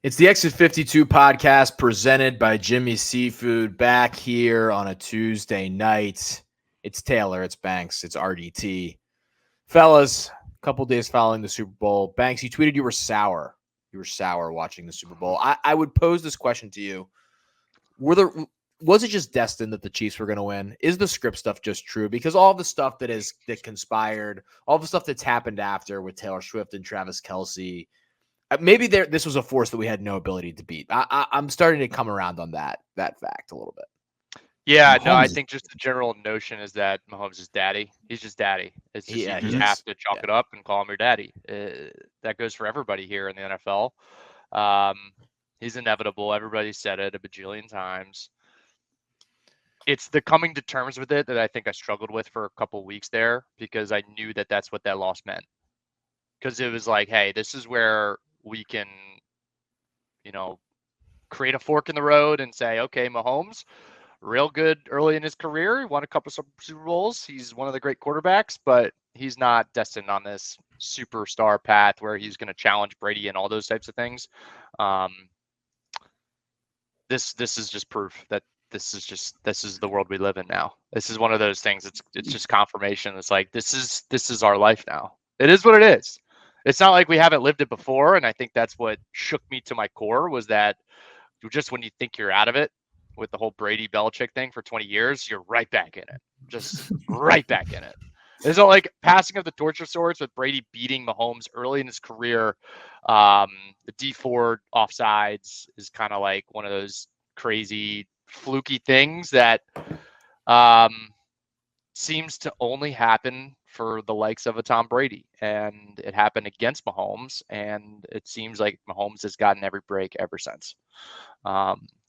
It's the Exit 52 podcast presented by Jimmy Seafood back here on a Tuesday night. It's Taylor, it's Banks, it's Arditti. Fellas, a couple days following the Super Bowl, Banks, you tweeted you were sour. You were sour watching the Super Bowl. I would pose this question to you. Was it just destined that the Chiefs were going to win? Is the script stuff just true? Because all the stuff that conspired, all the stuff that's happened after with Taylor Swift and Travis Kelce, maybe this was a force that we had no ability to beat. I'm starting to come around on that fact a little bit. Yeah, no, I think just the general notion is that Mahomes is daddy. He's just daddy. It's just Yeah, you just have to chalk it up and call him your daddy. That goes for everybody here in the NFL. He's inevitable. Everybody said it a bajillion times. It's the coming to terms with it that I think I struggled with for a couple of weeks there, because I knew that that's what that loss meant. Because it was like, hey, this is where we can, create a fork in the road and say, okay, Mahomes, real good early in his career. He won a couple of Super Bowls. He's one of the great quarterbacks, but he's not destined on this superstar path where he's going to challenge Brady and all those types of things. This is just proof that this is the world we live in now. This is one of those things. It's just confirmation. It's like, this is our life now. It is what it is. It's not like we haven't lived it before. And I think that's what shook me to my core, was that just when you think you're out of it with the whole Brady Belichick thing for 20 years, you're right back in it. Just right back in it. It's not like passing of the torch of sorts with Brady beating Mahomes early in his career. The D Ford offsides is kind of like one of those crazy fluky things that seems to only happen for the likes of a Tom Brady, and it happened against Mahomes, and it seems like Mahomes has gotten every break ever since.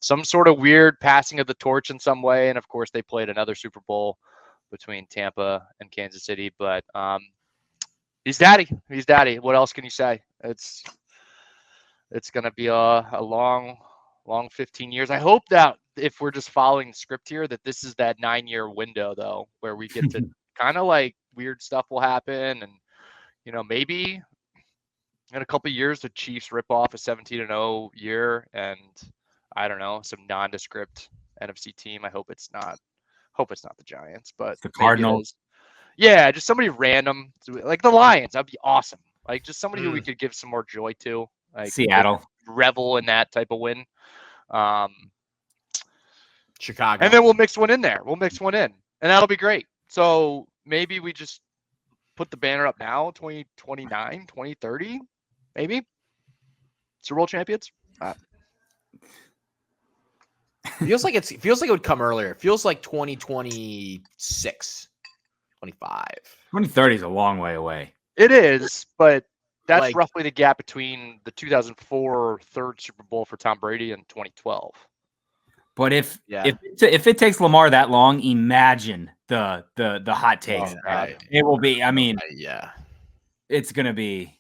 Some sort of weird passing of the torch in some way, and of course they played another Super Bowl between Tampa and Kansas City, but he's daddy. He's daddy. What else can you say? It's going to be a long 15 years. I hope that if we're just following the script here, that this is that 9-year window, though, where we get to kind of like weird stuff will happen. And, maybe in a couple of years, the Chiefs rip off a 17-0 year and, I don't know, some nondescript NFC team. I hope it's not the Giants, but the Cardinals. Yeah, just somebody random, like the Lions. That'd be awesome. Like just somebody who we could give some more joy to. Like Seattle. Revel in that type of win. Chicago. And then we'll mix one in there. We'll mix one in, and that'll be great. So maybe we just put the banner up now, 2029, 2030, maybe. Super Bowl champions. Feels like it would come earlier. It feels like 2026, 25. 2030 is a long way away. It is, but that's roughly the gap between the 2004 third Super Bowl for Tom Brady and 2012. But if it takes Lamar that long, imagine the hot takes. Right. It will be. I mean, it's gonna be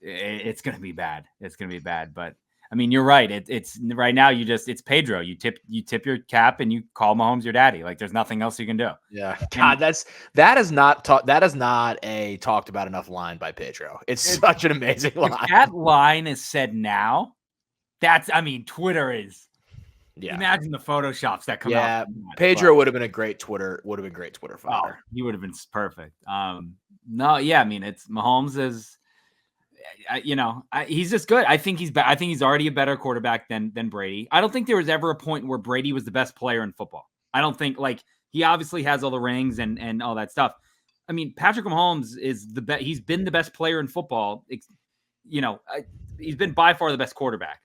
bad. It's gonna be bad. But I mean, you're right. It's right now. It's Pedro. You tip your cap and you call Mahomes your daddy. Like there's nothing else you can do. Yeah, God, that is not a talked about enough line by Pedro. It's such an amazing line. If that line is said now, Twitter is. Yeah. Imagine the photoshops that come out. Yeah, Pedro would have been a great Twitter fodder. He would have been perfect. It's Mahomes is. He's just good. I think he's already a better quarterback than Brady. I don't think there was ever a point where Brady was the best player in football. I don't think he obviously has all the rings and all that stuff. I mean, Patrick Mahomes is the best. He's been the best player in football. He's been by far the best quarterback.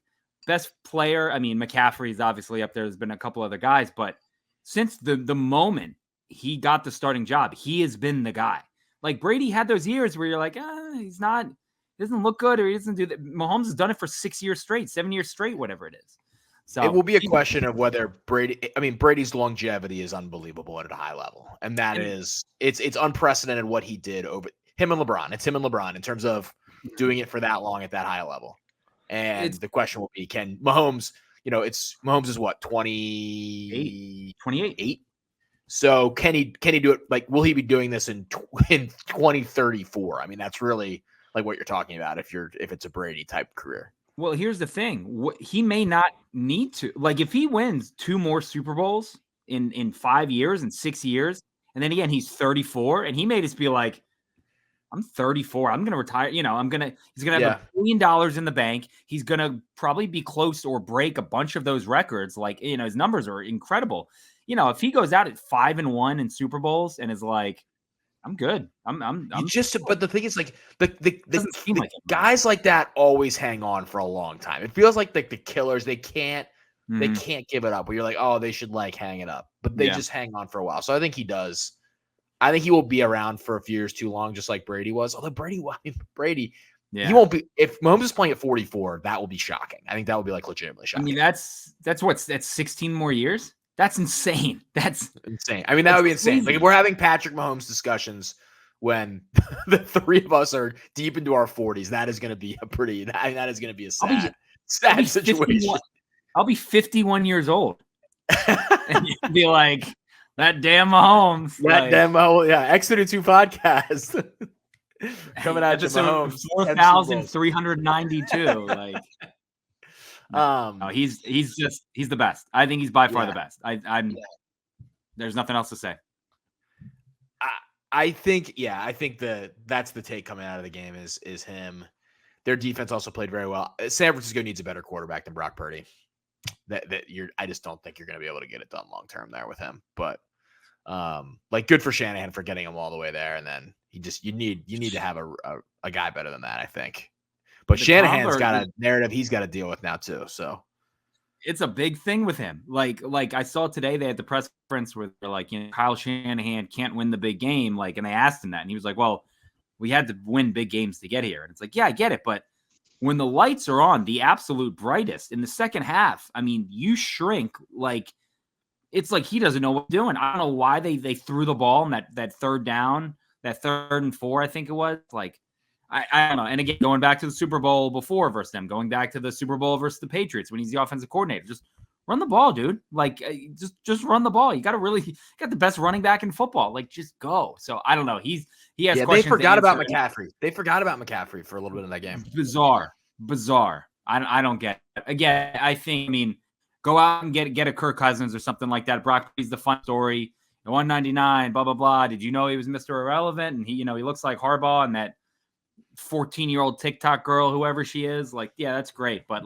Best player, I mean, McCaffrey's obviously up there. There's been a couple other guys, but since the moment he got the starting job, he has been the guy. Like Brady had those years where you're like, he's not, he doesn't look good, or he doesn't do that. Mahomes has done it for 6 years straight, 7 years straight, whatever it is. So it will be a question of whether Brady's longevity is unbelievable at a high level. And it's unprecedented what he did over him and LeBron. It's him and LeBron in terms of doing it for that long at that high level. And the question will be, can Mahomes, Mahomes is what, 28? 28. So can he do it? Like, will he be doing this in 2034? I mean, that's really like what you're talking about if it's a Brady type career. Well, here's the thing. He may not need to. Like, if he wins 2 more Super Bowls in 5 years and 6 years, and then again, he's 34, and he may just be like, I'm 34. I'm going to retire. He's going to have $1 billion in the bank. He's going to probably be close or break a bunch of those records. Like, his numbers are incredible. If he goes out at 5-1 in Super Bowls and is like, I'm good. But the thing is, like, doesn't seem like it, guys like that always hang on for a long time. It feels like the killers, they can't give it up. Where you're like, oh, they should like hang it up, but they just hang on for a while. So I think he does. I think he will be around for a few years too long, just like Brady was. Although Brady, he won't be. If Mahomes is playing at 44, that will be shocking. I think that would be like legitimately shocking. I mean, that's 16 more years. That's insane. That's insane. I mean, that would be insane. Like, if we're having Patrick Mahomes discussions when the three of us are deep into our 40s, that is going to be that is going to be a sad situation. I'll be 51 years old. And you'll be like, that damn Mahomes. That damn Mahomes. Yeah, X32 podcast. Coming out to Mahomes. 4,392. Like, no, he's the best. I think he's by far the best. There's nothing else to say. I think that's the take coming out of the game is him. Their defense also played very well. San Francisco needs a better quarterback than Brock Purdy. I just don't think you're going to be able to get it done long term there with him. But good for Shanahan for getting him all the way there, and then you need to have a guy better than that, I think. But Shanahan's got a narrative he's got to deal with now too. So it's a big thing with him. Like I saw today, they had the press conference where they're like, Kyle Shanahan can't win the big game. And they asked him that, and he was like, well, we had to win big games to get here. And it's like, yeah, I get it. But when the lights are on, the absolute brightest in the second half, I mean, you shrink. It's like he doesn't know what he's doing. I don't know why they threw the ball in that third down, that 3rd and 4, I think it was. I don't know. And again, going back to the Super Bowl before versus them, going back to the Super Bowl versus the Patriots when he's the offensive coordinator, just run the ball, dude. Just run the ball. You got the best running back in football. Just go. So I don't know. He has questions. They forgot about McCaffrey. They forgot about McCaffrey for a little bit in that game. Bizarre. I don't get it. Again, I mean, go out and get a Kirk Cousins or something like that. Brock Purdy's the fun story. 199, blah, blah, blah. Did you know he was Mr. Irrelevant? And he looks like Harbaugh and that 14-year-old TikTok girl, whoever she is. Yeah, that's great. But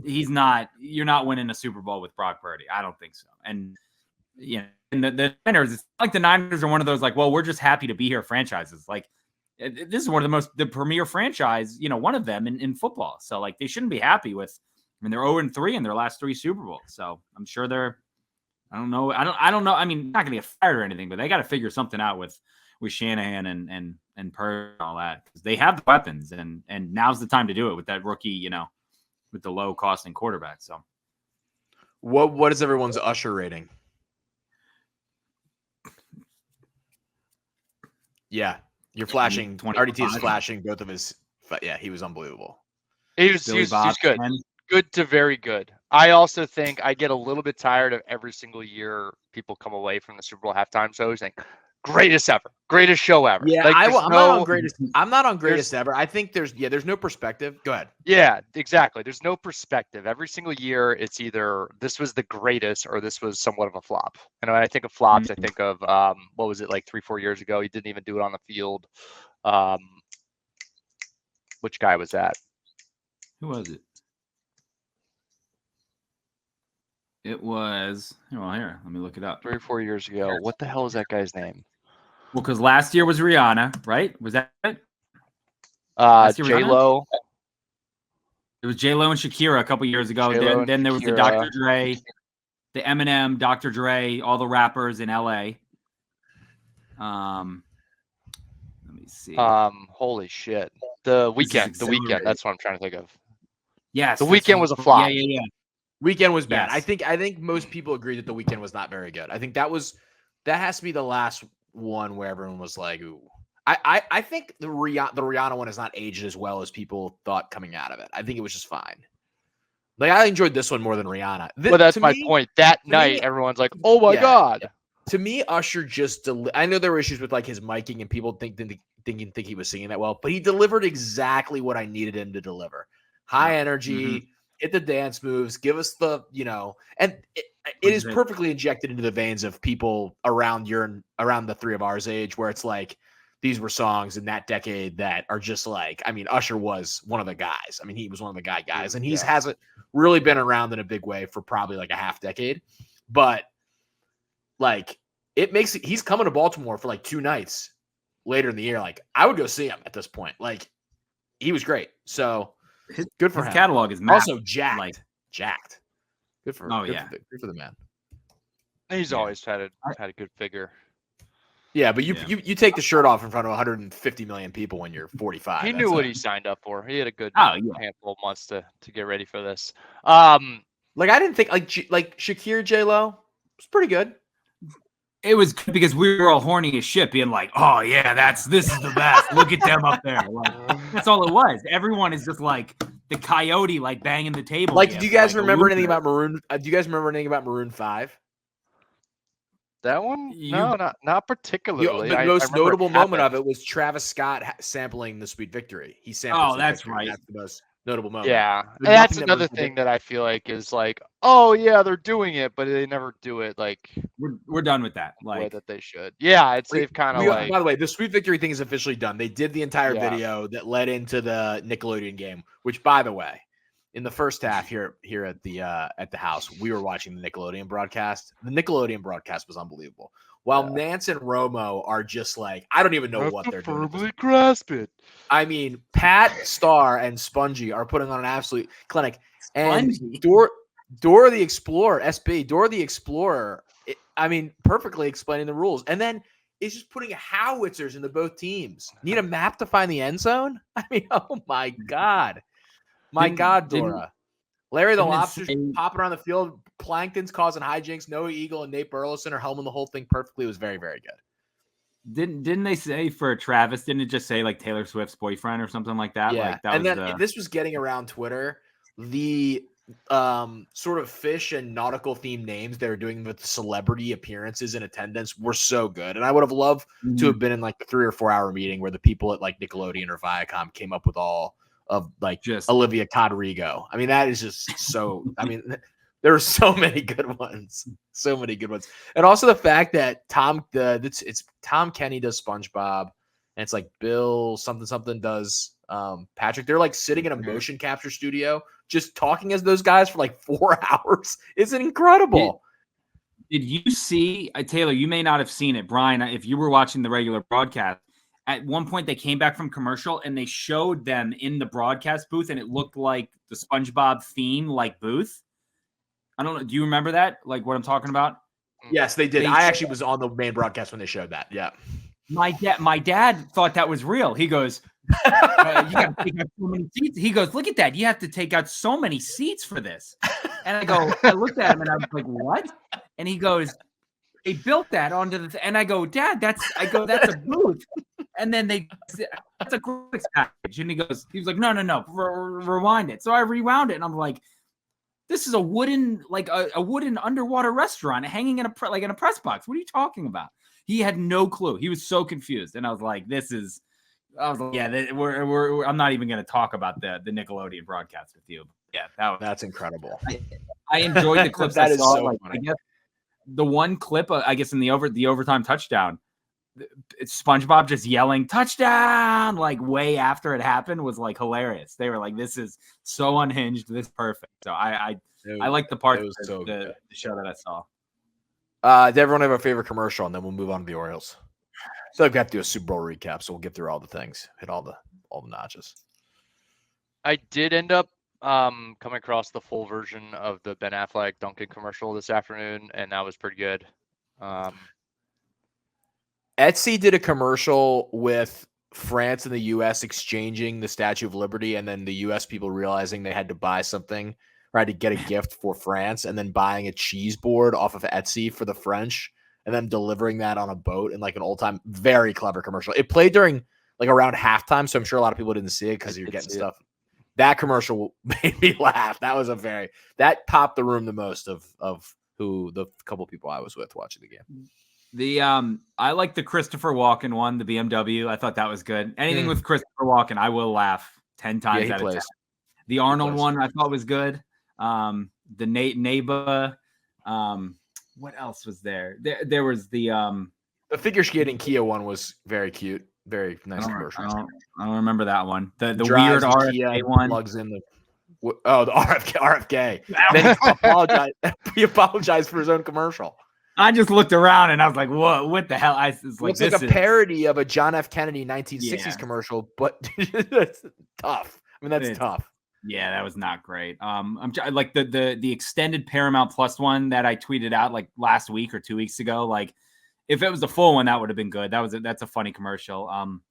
you're not winning a Super Bowl with Brock Purdy. I don't think so. And and the Niners, it's like the Niners are one of those well, we're just happy to be here franchises. This is one of the premier franchise, one of them in football. So they shouldn't be happy with. I mean, they're 0-3 in their last 3 Super Bowls. So I'm sure they're. I don't know. I don't know. I mean, not gonna get fired or anything, but they got to figure something out with Shanahan and Purdy and all that, because they have the weapons, and now's the time to do it with that rookie, with the low costing quarterback. So, what is everyone's Usher rating? Yeah, you're flashing. Arditti is flashing both of his. Yeah, he was unbelievable. He was good. Good to very good. I also think I get a little bit tired of every single year people come away from the Super Bowl halftime shows saying, greatest ever, greatest show ever. Yeah, I'm not on greatest ever. I think there's no perspective. Go ahead. Yeah, exactly. There's no perspective. Every single year, it's either this was the greatest or this was somewhat of a flop. And when I think of flops, I think of what was it, 3-4 years ago? He didn't even do it on the field. Which guy was that? Who was it? It was, here, let me look it up. 3 or 4 years ago. What the hell is that guy's name? Well, because last year was Rihanna, right? Was that it? J-Lo. It was J-Lo and Shakira a couple years ago. Then there was the Dr. Dre, the Eminem, Dr. Dre, all the rappers in LA. Let me see. Holy shit. The Weekend. That's what I'm trying to think of. Yes. The Weekend was a flop. Yeah. Weekend was bad. Yes. I think most people agree that the Weekend was not very good. I think that has to be the last one where everyone was like, ooh. I think the Rihanna one has not aged as well as people thought coming out of it. I think it was just fine. I enjoyed this one more than Rihanna. Well, that's my point. That night, everyone's like, oh my God. Yeah. To me, Usher just I know there were issues with his miking and people think he was singing that well, but he delivered exactly what I needed him to deliver. high energy, hit the dance moves, give us the, and it is perfectly injected into the veins of people around the three of ours age, where it's like, these were songs in that decade that are just like, I mean, Usher was one of the guys. I mean, he was one of the guys, and he hasn't really been around in a big way for probably like a half decade, but like he's coming to Baltimore for like 2 nights later in the year. Like, I would go see him at this point. Like, he was great. So good for him. His catalog is massive. Also jacked. Good for the man. He's always had a good figure. Yeah, but you take the shirt off in front of 150 million people when you're 45. He knew what he signed up for. He had a good handful of months to get ready for this. Like, I didn't think like Shakir, J-Lo was pretty good. It was good because we were all horny as shit, being like, "Oh yeah, this is the best. Look at them up there." Like, that's all it was. Everyone is just like the coyote, like banging the table. Like, do you guys remember anything about Maroon? Do you guys remember anything about Maroon 5? That one? No, not particularly. The most notable moment of it was Travis Scott sampling "The Sweet Victory." He sampled. Oh, that's right. That's the most notable moment. Yeah, and that's another thing that I feel like is like, oh yeah, they're doing it, but they never do it like we're done with that. The way Like that they should. Yeah, they've kind of like. By the way, the Sweet Victory thing is officially done. They did the entire video that led into the Nickelodeon game, which, by the way, in the first half here at the house, we were watching the Nickelodeon broadcast. The Nickelodeon broadcast was unbelievable. While Nance and Romo are just like, I don't even know what they're doing. Firmly grasp it. I mean, Pat, Star, and Spongy are putting on an absolute clinic. And Dora the Explorer, Dora the Explorer, perfectly explaining the rules. And then it's just putting howitzers into both teams. Need a map to find the end zone? I mean, oh my God. Dora. Larry the Lobster's popping around the field. Plankton's causing hijinks. Noah Eagle and Nate Burleson are helming the whole thing perfectly. It was very, very good. Didn't they say for Travis? Didn't it just say like Taylor Swift's boyfriend or something like that? Yeah, like that. And then this was getting around Twitter. The sort of fish and nautical themed names they were doing with celebrity appearances and attendance were so good. And I would have loved to have been in like a 3 or 4 hour meeting where the people at like Nickelodeon or Viacom came up with all of like just Olivia Rodrigo. I mean, that is just so. I mean, there are so many good ones, and also the fact that it's Tom Kenny does SpongeBob, and it's like Bill something does Patrick. They're like sitting in a motion capture studio, just talking as those guys for like 4 hours. It's incredible. Did you see Taylor? You may not have seen it, Brian. If you were watching the regular broadcast. At one point, they came back from commercial and they showed them in the broadcast booth, and it looked like the SpongeBob theme, like booth. I don't know. Do you remember that? Like what I'm talking about? Yes, they did. I actually was on the main broadcast when they showed that. Yeah. My dad thought that was real. He goes, "You got to take out so many seats." He goes, "Look at that! You have to take out so many seats for this." And I looked at him and I was like, "What?" And he goes, "They built that onto the." And I go, "Dad, that's a booth." And then that's a graphics package. And he was like, no, rewind it. So I rewound it, and I'm like, this is a wooden underwater restaurant hanging in a press box. What are you talking about? He had no clue. He was so confused. And I was like, I'm not even going to talk about the Nickelodeon broadcast with you. Yeah, that's incredible. I enjoyed the clips. That is so funny. I guess the one clip, I guess in the overtime touchdown, it's SpongeBob just yelling touchdown like way after it happened was like hilarious. They were like, this is so unhinged. This is perfect. So I like the part of the show that I saw. Did everyone have a favorite commercial? And then we'll move on to the Orioles. So we have to do a Super Bowl recap. So we'll get through all the things, hit all the notches. I did end up coming across the full version of the Ben Affleck Duncan commercial this afternoon, and that was pretty good. Etsy did a commercial with France and the U.S. exchanging the Statue of Liberty, and then the U.S. people realizing they had to buy something or had to get a gift for France, and then buying a cheese board off of Etsy for the French, and then delivering that on a boat in like an old-time, very clever commercial. It played during like around halftime, so I'm sure a lot of people didn't see it because you're getting stuff. That commercial made me laugh. That popped the room the most of who the couple people I was with watching the game. I like the Christopher Walken one, the BMW. I thought that was good. Anything with Christopher Walken, I will laugh 10 times out of 10. The Arnold one I thought was good. The Neba. What else was there? There was the figure skating Kia one was very cute. Very nice commercial. I don't remember that one. The Drives weird the Kia RFK one. Plugs in the RFK. Then he apologized for his own commercial. I just looked around and I was like, what the hell? Looks like a parody of a John F. Kennedy 1960s commercial, but that's tough. I mean, that's tough. Yeah, that was not great. I'm like the extended Paramount Plus one that I tweeted out like last week or 2 weeks ago. Like, if it was the full one, that would have been good. That's a funny commercial. I'm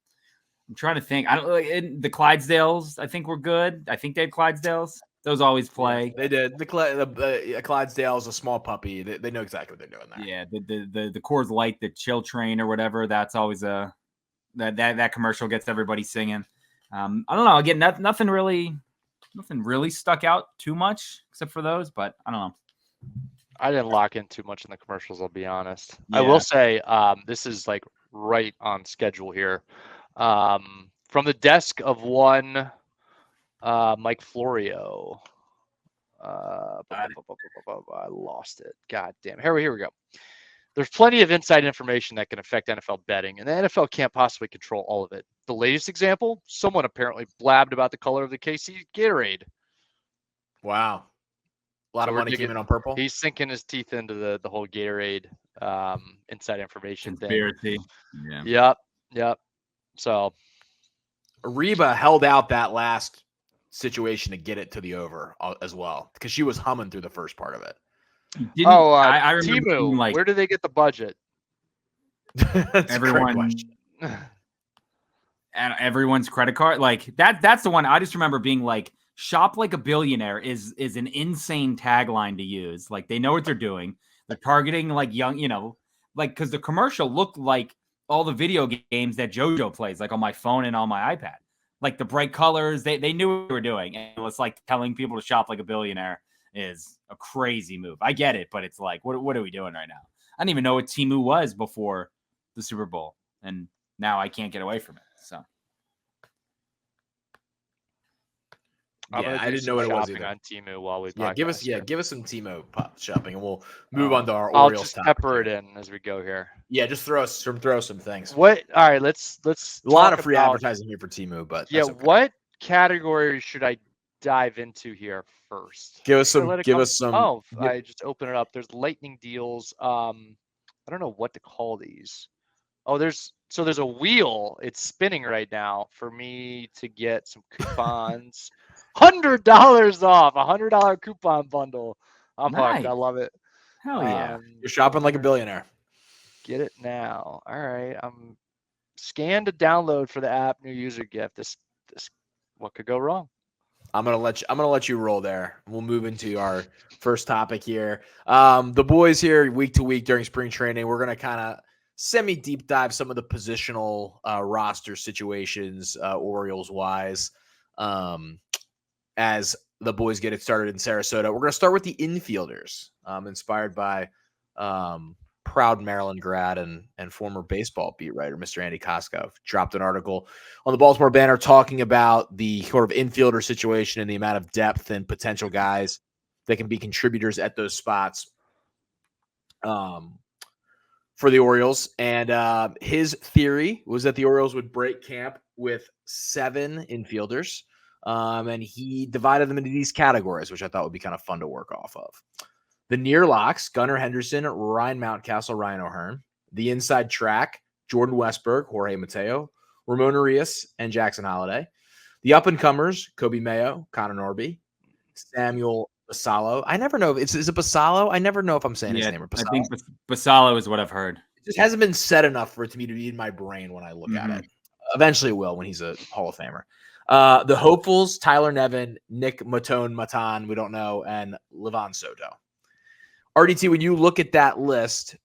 trying to think. I don't the Clydesdales. I think were good. I think they had Clydesdales. Those always play. Yeah, they did. The Clydesdale is a small puppy. They know exactly what they're doing there. Yeah, the Coors Light, the Chill Train or whatever. That's always that commercial gets everybody singing. I don't know. Again, nothing really stuck out too much except for those. But I don't know. I didn't lock in too much in the commercials, I'll be honest. Yeah. I will say this is like right on schedule here. From the desk of one Mike Florio. I lost it. God damn. Here we go. There's plenty of inside information that can affect NFL betting, and the NFL can't possibly control all of it. The latest example, someone apparently blabbed about the color of the KC Gatorade. Wow. A lot of money came in on purple. He's sinking his teeth into the whole Gatorade inside information conspiracy thing. Yeah. Yep. So Reba held out that last situation to get it to the over as well because she was humming through the first part of it. I remember Temu, like, where do they get the budget? Everyone's credit card, like that's the one. I just remember being like, "Shop like a billionaire" is an insane tagline to use. Like, they know what they're doing. They're targeting like young, like, because the commercial looked like all the video games that JoJo plays, like on my phone and on my iPad. Like the bright colors, they knew what they were doing. And it was like telling people to shop like a billionaire is a crazy move. I get it, but it's like, what are we doing right now? I didn't even know what Temu was before the Super Bowl, and now I can't get away from it. So yeah, I didn't know what it was either. On Temu while we give us some Temu shopping, and we'll move on to our Orioles. I'll just pepper it in as we go here. Yeah, just throw some things. What? All right, let's. A lot of free advertising here for Temu, but yeah, okay. What category should I dive into here first? Give us some. I just open it up. There's lightning deals. I don't know what to call these. Oh, there's a wheel. It's spinning right now for me to get some coupons. $100 off, $100 coupon bundle. I'm hooked. I love it. Hell yeah! You're shopping like a billionaire. Get it now. All right. I'm scanned to download for the app. New user gift. This what could go wrong? I'm gonna let you roll there. We'll move into our first topic here. The boys here week to week during spring training, we're gonna kind of semi deep dive some of the positional roster situations, Orioles wise, as the boys get it started in Sarasota. We're gonna start with the infielders, inspired by proud Maryland grad and former baseball beat writer, Mr. Andy Koskov, dropped an article on the Baltimore Banner talking about the sort of infielder situation and the amount of depth and potential guys that can be contributors at those spots for the Orioles. And his theory was that the Orioles would break camp with 7 infielders, and he divided them into these categories, which I thought would be kind of fun to work off of. The near locks, Gunnar Henderson, Ryan Mountcastle, Ryan O'Hearn. The inside track, Jordan Westberg, Jorge Mateo, Ramon Arias, and Jackson Holiday. The up-and-comers, Kobe Mayo, Connor Norby, Samuel Basallo. I never know. Is it Basallo? I never know if I'm saying his name or Basallo. I think Basallo is what I've heard. It just hasn't been said enough for it to me to be in my brain when I look at it. Eventually it will when he's a Hall of Famer. The hopefuls, Tyler Nevin, Nick Matan, we don't know, and Levon Soto. Arditti, when you look at that list,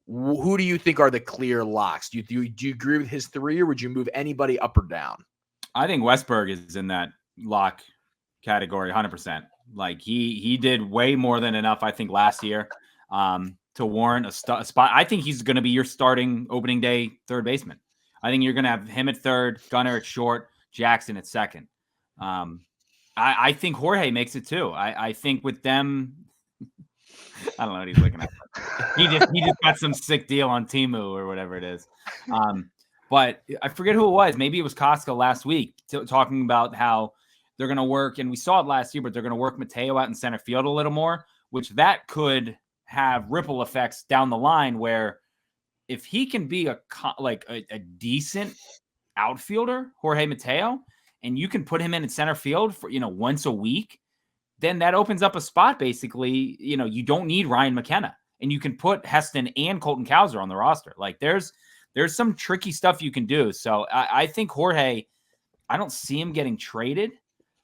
who do you think are the clear locks? Do you agree with his 3, or would you move anybody up or down? I think Westberg is in that lock category 100%. Like he did way more than enough, I think, last year to warrant a spot. I think he's going to be your starting opening day third baseman. I think you're going to have him at third, Gunnar at short, Jackson at second. I think Jorge makes it too. I think with them, I don't know what he's looking at. He just got some sick deal on Temu or whatever it is. But I forget who it was. Maybe it was Costco last week talking about how they're going to work, and we saw it last year, but they're going to work Mateo out in center field a little more, which that could have ripple effects down the line where if he can be a decent outfielder, Jorge Mateo, and you can put him in center field for, once a week, then that opens up a spot. Basically, you don't need Ryan McKenna, and you can put Heston and Colton Cowser on the roster. Like there's some tricky stuff you can do. So I think Jorge, I don't see him getting traded.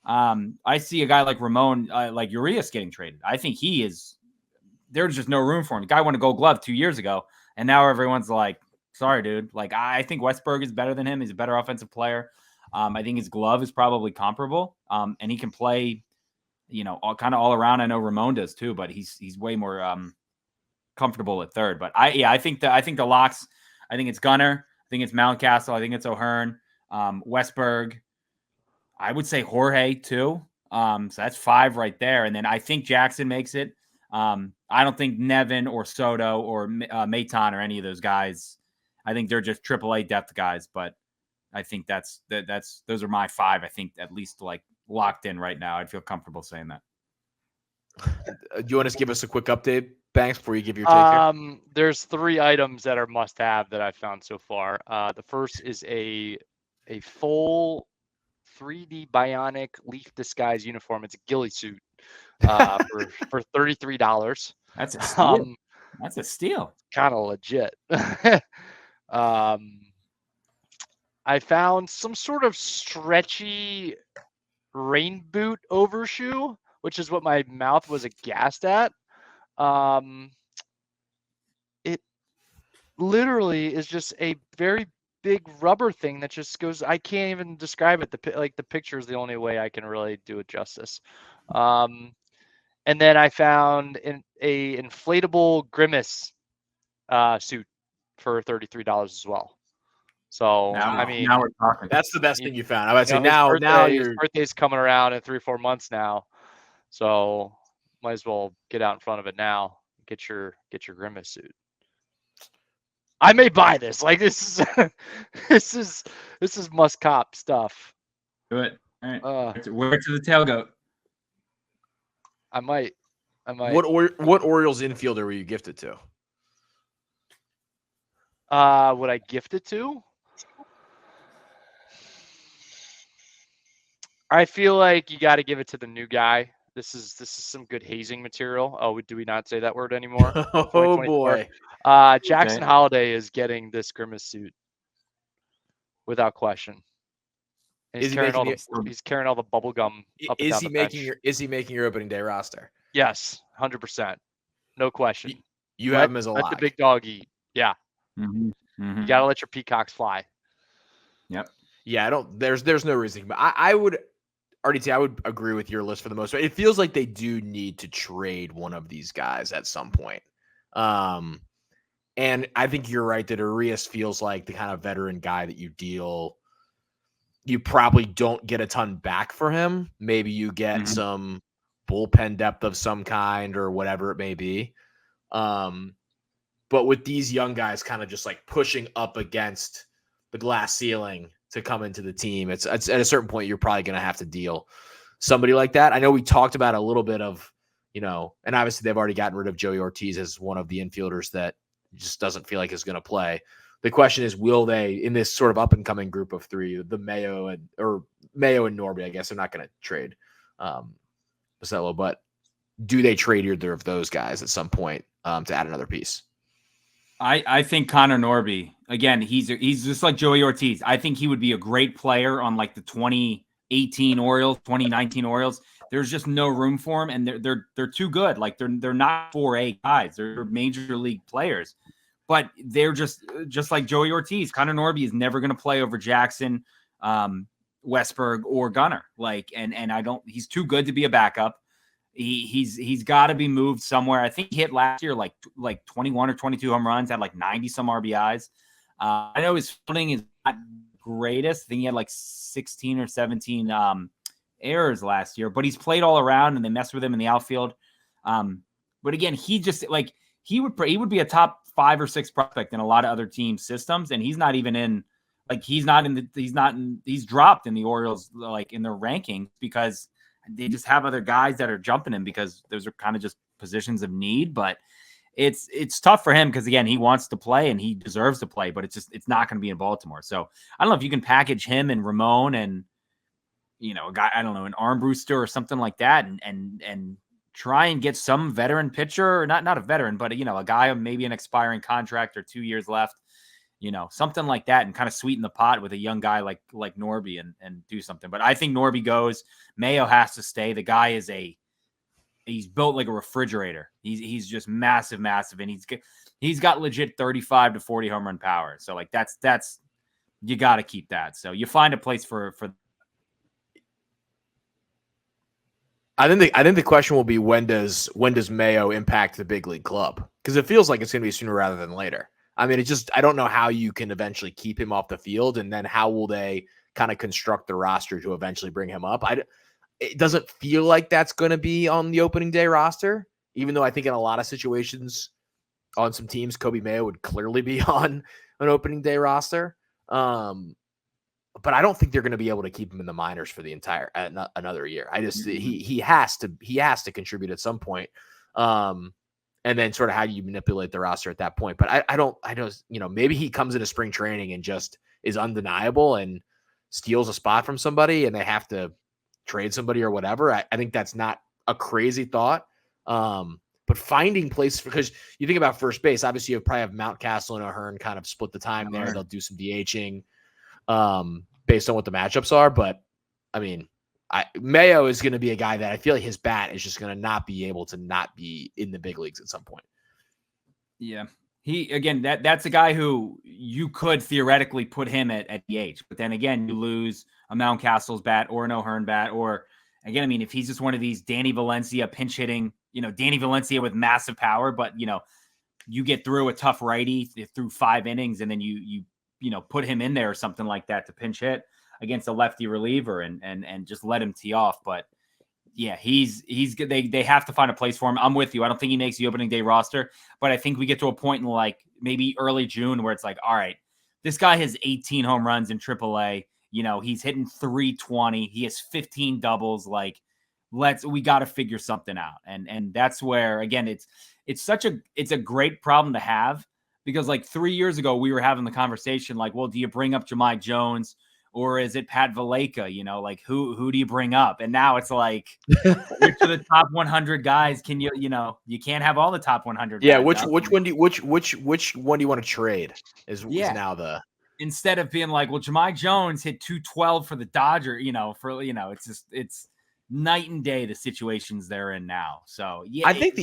I see a guy like Ramon, like Urias getting traded. I think there's just no room for him. The guy won a Gold Glove 2 years ago, and now everyone's like, sorry, dude. Like, I think Westberg is better than him. He's a better offensive player. I think his glove is probably comparable, and he can play, kind of all around. I know Ramon does too, but he's way more comfortable at third. But I think the locks. I think it's Gunnar. I think it's Mountcastle. I think it's O'Hearn, Westberg. I would say Jorge too. So that's 5 right there, and then I think Jackson makes it. I don't think Nevin or Soto or Maton or any of those guys. I think they're just AAA depth guys, but I think those are my 5. I think at least like locked in right now. I'd feel comfortable saying that. Do you want to give us a quick update, Banks, before you give your take here? There's 3 items that are must-have that I've found so far. The first is a full 3D bionic leaf disguise uniform. It's a ghillie suit for $33. That's a steal. That's a steal. Kind of legit. I found some sort of stretchy rain boot overshoe, which is what my mouth was aghast at. It literally is just a very big rubber thing that just goes, I can't even describe it. The picture is the only way I can really do it justice. And then I found a inflatable Grimace suit for $33 as well. So now we're talking. That's the best thing you found. I would say now his birthday's coming around in 3 or 4 months now, so might as well get out in front of it now. Get your Grimace suit. I may buy this. Like this is this is must cop stuff. Do it. All right. Wear it to the tailgate. I might. What Orioles infielder were you gifted to? Would I gift it to? I feel like you got to give it to the new guy. This is some good hazing material. Oh, do we not say that word anymore? Oh boy. Jackson Holiday is getting this Grimace suit without question. And he's carrying all the bubble gum. Is he making your opening day roster? Yes, 100%. No question. You have him as a lock. Let the big dog eat. Yeah. Mm-hmm. Mm-hmm. You got to let your peacocks fly. Yep. Yeah, there's no reason, but I would RDT, I would agree with your list for the most part. It feels like they do need to trade one of these guys at some point. And I think you're right that Urias feels like the kind of veteran guy that you probably don't get a ton back for him. Maybe you get some bullpen depth of some kind or whatever it may be. But with these young guys kind of just like pushing up against the glass ceiling to come into the team, it's at a certain point, you're probably going to have to deal somebody like that. I know we talked about a little bit of, and obviously they've already gotten rid of Joey Ortiz as one of the infielders that just doesn't feel like is going to play. The question is, will they, in this sort of up and coming group of 3, the Mayo and Norby, I guess they're not going to trade Basello, but do they trade either of those guys at some point to add another piece? I think Connor Norby, again, he's just like Joey Ortiz. I think he would be a great player on like the 2018 Orioles, 2019 Orioles. There's just no room for him, and they're too good. Like they're not 4A guys. They're major league players, but they're just like Joey Ortiz. Connor Norby is never going to play over Jackson, Westberg, or Gunnar. Like, and he's too good to be a backup. He's got to be moved somewhere. I think he hit last year like 21 or 22 home runs, had like 90 some RBIs. I know his fielding is not greatest. I think he had like 16 or 17 errors last year, but he's played all around and they messed with him in the outfield. But again, he just like he would be a top 5 or 6 prospect in a lot of other team systems, and he's not even in like he's dropped in the Orioles like in their rankings because they just have other guys that are jumping him because those are kind of just positions of need. But it's tough for him because again, he wants to play and he deserves to play, but it's not going to be in Baltimore. So I don't know if you can package him and Ramon and a guy, I don't know, an Armbruster or something like that, and try and get some veteran pitcher, or not a veteran, but a guy maybe an expiring contract or 2 years left, something like that, and kind of sweeten the pot with a young guy like Norby and do something. But I think Norby goes. Mayo has to stay. The guy he's built like a refrigerator. He's just massive, and he's got legit 35 to 40 home run power. So like that's you got to keep that. So you find a place for. I think the question will be when does Mayo impact the big league club? Because it feels like it's going to be sooner rather than later. I mean, I don't know how you can eventually keep him off the field, and then how will they kind of construct the roster to eventually bring him up? It doesn't feel like that's going to be on the opening day roster, even though I think in a lot of situations on some teams, Kobe Mayo would clearly be on an opening day roster. But I don't think they're going to be able to keep him in the minors for the entire another year. I just he has to contribute at some point, and then sort of how you manipulate the roster at that point. But I don't maybe he comes into spring training and just is undeniable and steals a spot from somebody, and they have to trade somebody or whatever. I think that's not a crazy thought. But finding places, because you think about first base, obviously you probably have Mountcastle and O'Hearn kind of split the time there. They'll do some DHing. Based on what the matchups are. But I mean, Mayo is going to be a guy that I feel like his bat is just going to not be able to not be in the big leagues at some point. Yeah. That's a guy who you could theoretically put him at DH, but then again, you lose a Mountcastle's bat or an O'Hearn bat, or again, I mean, if he's just one of these Danny Valencia pinch hitting, Danny Valencia with massive power, but you get through a tough righty through 5 innings and then you put him in there or something like that to pinch hit against a lefty reliever and just let him tee off. But yeah, they have to find a place for him. I'm with you. I don't think he makes the opening day roster, but I think we get to a point in like maybe early June where it's like, all right, this guy has 18 home runs in AAA. He's hitting 320. He has 15 doubles. Like, we got to figure something out. And that's where, again, it's a great problem to have. Because like 3 years ago, we were having the conversation like, well, do you bring up Jahmai Jones or is it Pat Valaika? Like who do you bring up? And now it's like, which of the top 100 guys can you can't have all the top 100. Yeah. Guys which one do you want to trade is now the, instead of being like, well, Jahmai Jones hit 212 for the Dodger, it's night and day, the situations they're in now. So yeah, I think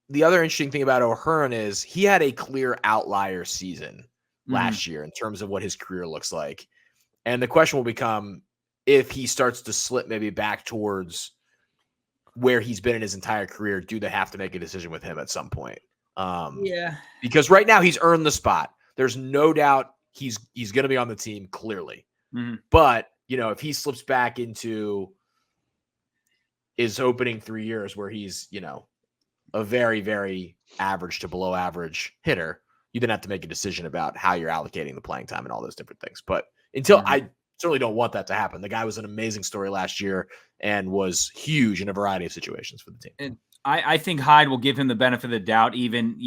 the other interesting thing about O'Hearn is he had a clear outlier season last year in terms of what his career looks like. And the question will become if he starts to slip maybe back towards where he's been in his entire career, do they have to make a decision with him at some point? Because right now he's earned the spot. There's no doubt he's going to be on the team clearly. But, if he slips back into his opening 3 years where he's, a very, very average to below average hitter, you then have to make a decision about how you're allocating the playing time and all those different things. But until I certainly don't want that to happen. The guy was an amazing story last year and was huge in a variety of situations for the team. And I think Hyde will give him the benefit of the doubt, even,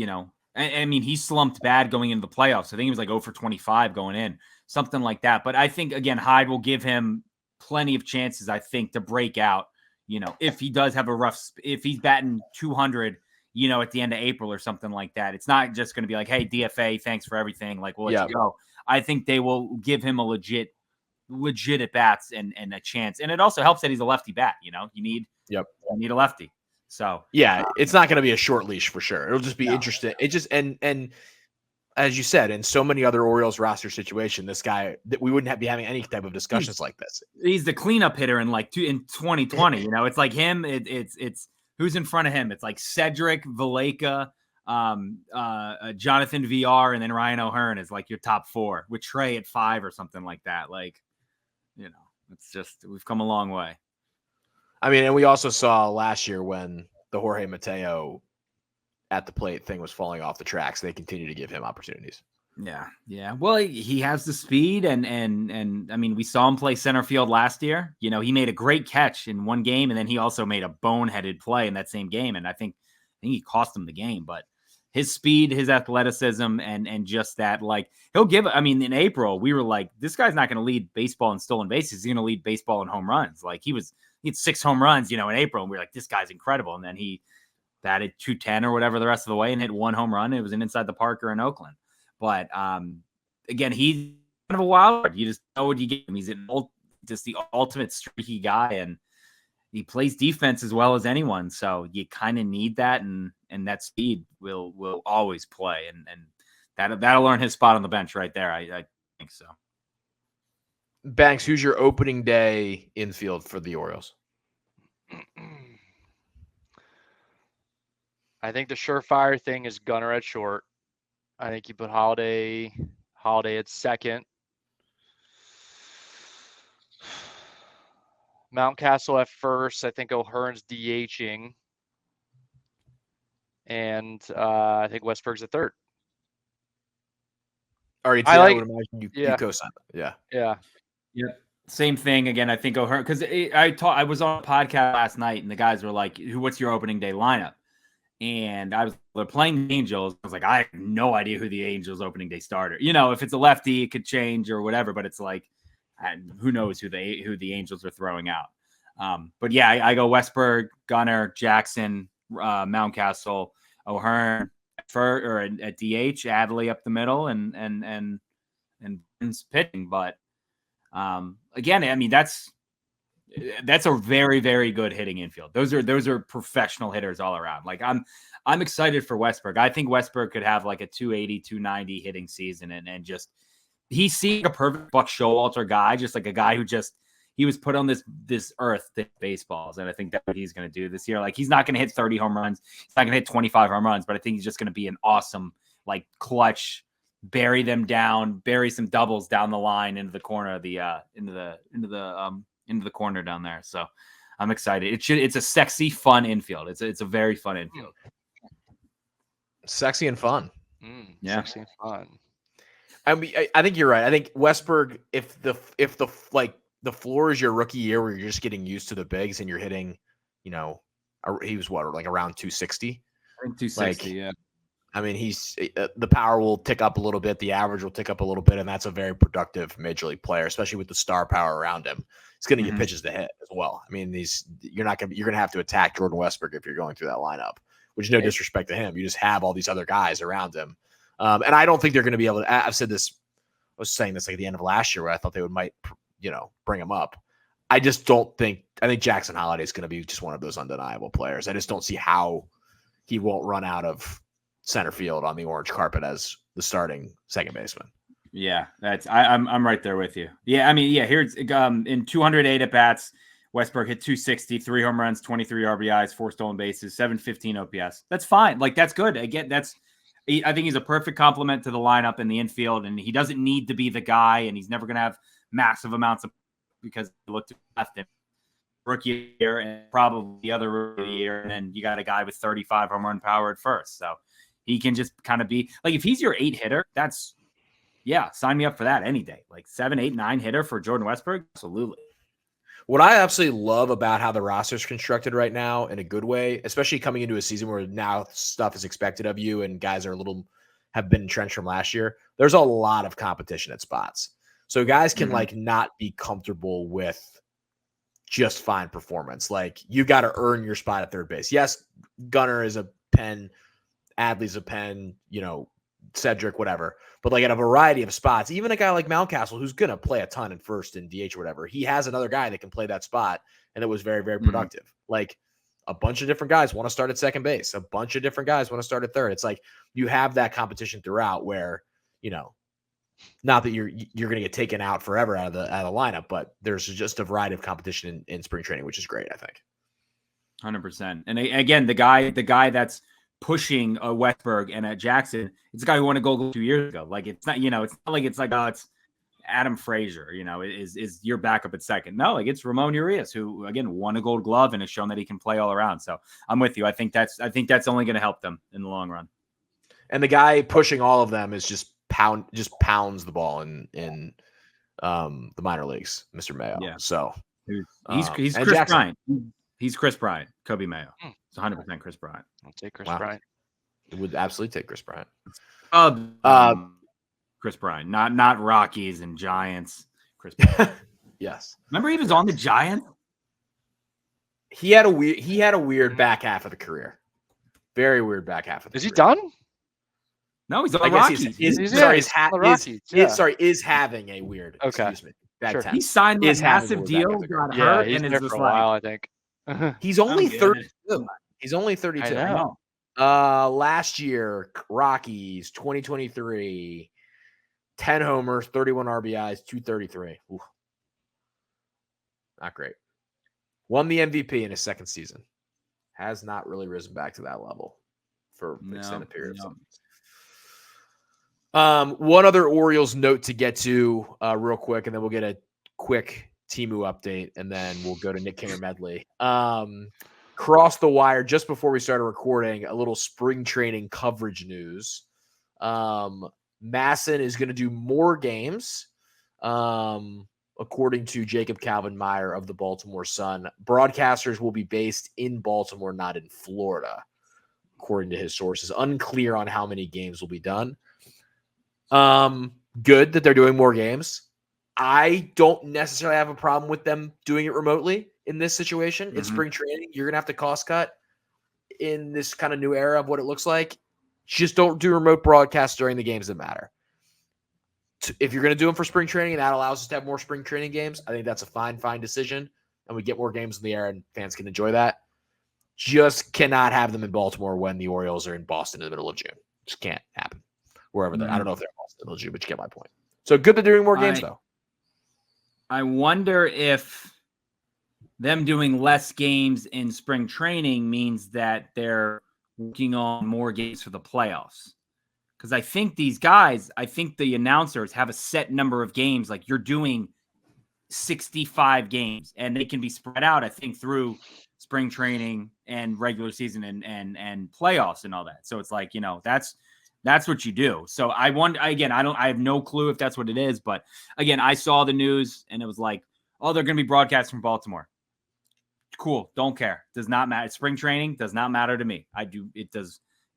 I mean, he slumped bad going into the playoffs. I think he was like 0 for 25 going in, something like that. But I think, again, Hyde will give him plenty of chances, I think, to break out. If he does have if he's batting 200, at the end of April or something like that, it's not just going to be like, hey, DFA, thanks for everything. Like, we'll let you go. I think they will give him a legit at bats and a chance. And it also helps that he's a lefty bat. You need a lefty. So it's not going to be a short leash for sure. It'll just be interesting. It just, and as you said, in so many other Orioles roster situation, this guy that we wouldn't be having any type of discussions like this. He's the cleanup hitter in 2020. It's like him. It's who's in front of him. It's like Cedric, Valaika, Jonathan VR, and then Ryan O'Hearn is like your top 4 with Trey at 5 or something like that. Like, it's just, we've come a long way. I mean, and we also saw last year when the Jorge Mateo at the plate thing was falling off the tracks. They continue to give him opportunities. Yeah. Well, he has the speed, and I mean, we saw him play center field last year. You know, he made a great catch in one game, and then he also made a boneheaded play in that same game, and I think he cost him the game. But his speed, his athleticism, and just that, like, he'll give. I mean, in April, we were like, this guy's not going to lead baseball in stolen bases. He's going to lead baseball in home runs. Like he had 6 home runs, you know, in April, and we were like, this guy's incredible. And then he batted 210 or whatever the rest of the way and hit 1 home run. It was an inside the Parker in Oakland. But again, he's kind of a wild card. You just know what you get him. He's just the ultimate streaky guy, and he plays defense as well as anyone. So you kind of need that, and that speed will always play, and that'll earn his spot on the bench right there. I think so. Banks, who's your opening day infield for the Orioles? I think the surefire thing is Gunnar at short. I think you put Holiday at second. Mountcastle at first. I think O'Hearn's DHing. And I think Westberg's at third. Arditti, I would imagine you co-sign it. Yeah. Same thing again. I think O'Hearn, because I was on a podcast last night, and the guys were like, "What's your opening day lineup?" And they're playing the Angels. I was like, I have no idea who the Angels opening day starter. You know, if it's a lefty, it could change or whatever. But it's like, who knows who the Angels are throwing out. But yeah, I go Westberg, Gunnar, Jackson, Mountcastle, O'Hearn at DH, Adley up the middle, and pitching. But again, I mean, that's a very, very good hitting infield. Those are professional hitters all around. Like I'm excited for Westberg. I think Westberg could have like a 280, 290 hitting season, and just he's seeing a perfect Buck Showalter guy, just like a guy who he was put on this earth to hit baseballs, and I think that's what he's going to do this year. Like he's not going to hit 30 home runs, he's not going to hit 25 home runs, but I think he's just going to be an awesome, like, clutch, bury them down, bury some doubles down the line into the corner of the into the corner down there. So I'm excited. It's a sexy, fun infield. It's a very fun infield. Sexy and fun. Yeah. Sexy and fun. I mean, I think you're right. I think Westberg, if the floor is your rookie year where you're just getting used to the bigs and you're hitting, you know, he was like around 260. 260, yeah. I mean, he's the power will tick up a little bit, the average will tick up a little bit, and that's a very productive major league player, especially with the star power around him. He's going to get pitches to hit as well. I mean, you're going to have to attack Jordan Westberg if you're going through that lineup, which is no disrespect to him. You just have all these other guys around him, and I don't think they're going to be able to. I've said this. I was saying this like at the end of last year where I thought they might bring him up. I just don't think. I think Jackson Holliday is going to be just one of those undeniable players. I just don't see how he won't run out of center field on the orange carpet as the starting second baseman. Yeah, I'm right there with you. Yeah, I mean, here's in 208 at bats, Westberg hit 260, 3 home runs, 23 RBIs, 4 stolen bases, 715 OPS. That's fine. Like, that's good. Again, I think he's a perfect complement to the lineup in the infield, and he doesn't need to be the guy, and he's never going to have massive amounts of, because he looked left him rookie year and probably the other rookie year, and then you got a guy with 35 home run power at first. So he can just kind of be like, if he's your 8 hitter, sign me up for that any day. Like 7, 8, 9 hitter for Jordan Westberg. Absolutely. What I absolutely love about how the roster is constructed right now in a good way, especially coming into a season where now stuff is expected of you and guys have been entrenched from last year. There's a lot of competition at spots. So guys can not be comfortable with just fine performance. Like, you got to earn your spot at third base. Yes, Gunnar is a pen, Adley's a pen, Cedric, whatever. But like at a variety of spots, even a guy like Mountcastle, who's going to play a ton in first and DH or whatever, he has another guy that can play that spot, and it was very, very productive. Like, a bunch of different guys want to start at second base. A bunch of different guys want to start at third. It's like you have that competition throughout where, not that you're going to get taken out forever out of the lineup, but there's just a variety of competition in spring training, which is great, I think. 100%. And again, the guy that's pushing a Westberg and a Jackson, it's a guy who won a gold 2 years ago. Like, it's not, it's not like it's like, it's Adam Frazier, is your backup at second. No, like it's Ramon Urias, who again won a Gold Glove and has shown that he can play all around. So I'm with you. I think that's only going to help them in the long run. And the guy pushing all of them is just pounds the ball in the minor leagues, Mr. Mayo. Yeah. So he's Chris Jackson. Bryant. He's Chris Bryant. Kobe Mayo. It's 100% Chris Bryant. I'll take Chris Bryant. It would absolutely take Chris Bryant. Chris Bryant, not Rockies and Giants. Chris Bryant. Yes. Remember he was on the Giants? He had a weird back half of the career. Very weird back half of the career. Is he done? No, he's on the Rockies. Is having a weird. Okay. Excuse me. Bad Sure. time. He signed that Is having massive a deal, back got Yeah, hurt, he's and there is just for a while, I think. He's only I'm good. 32. He's only 32. I know. Last year, Rockies, 2023, 10 homers, 31 RBIs, 233. Ooh. Not great. Won the MVP in his second season. Has not really risen back to that level for extended period of time. One other Orioles note to get to real quick, and then we'll get a quick Temu update, and then we'll go to Nick Kinger medley. Cross the wire just before we started recording, a little spring training coverage news. Masson is going to do more games, according to Jacob Calvin Meyer of the Baltimore Sun. Broadcasters will be based in Baltimore, not in Florida, according to his sources. Unclear on how many games will be done. Good that they're doing more games. I don't necessarily have a problem with them doing it remotely in this situation. In spring training, you're going to have to cost cut in this kind of new era of what it looks like. Just don't do remote broadcasts during the games that matter. If you're going to do them for spring training and that allows us to have more spring training games, I think that's a fine decision. And we get more games in the air and fans can enjoy that. Just cannot have them in Baltimore when the Orioles are in Boston in the middle of June. Just can't happen. Wherever they're, I don't know if they're in Boston in the middle of June, but you get my point. So good they're doing more games, though. I wonder if them doing less games in spring training means that they're working on more games for the playoffs. Because I think the announcers have a set number of games. Like you're doing 65 games and they can be spread out, I think, through spring training and regular season and playoffs and all that. So it's like, that's what you do. So I wonder, again, I have no clue if that's what it is, but again, I saw the news and it was like, oh, they're going to be broadcast from Baltimore. Cool. Don't care. Does not matter. Spring training does not matter to me.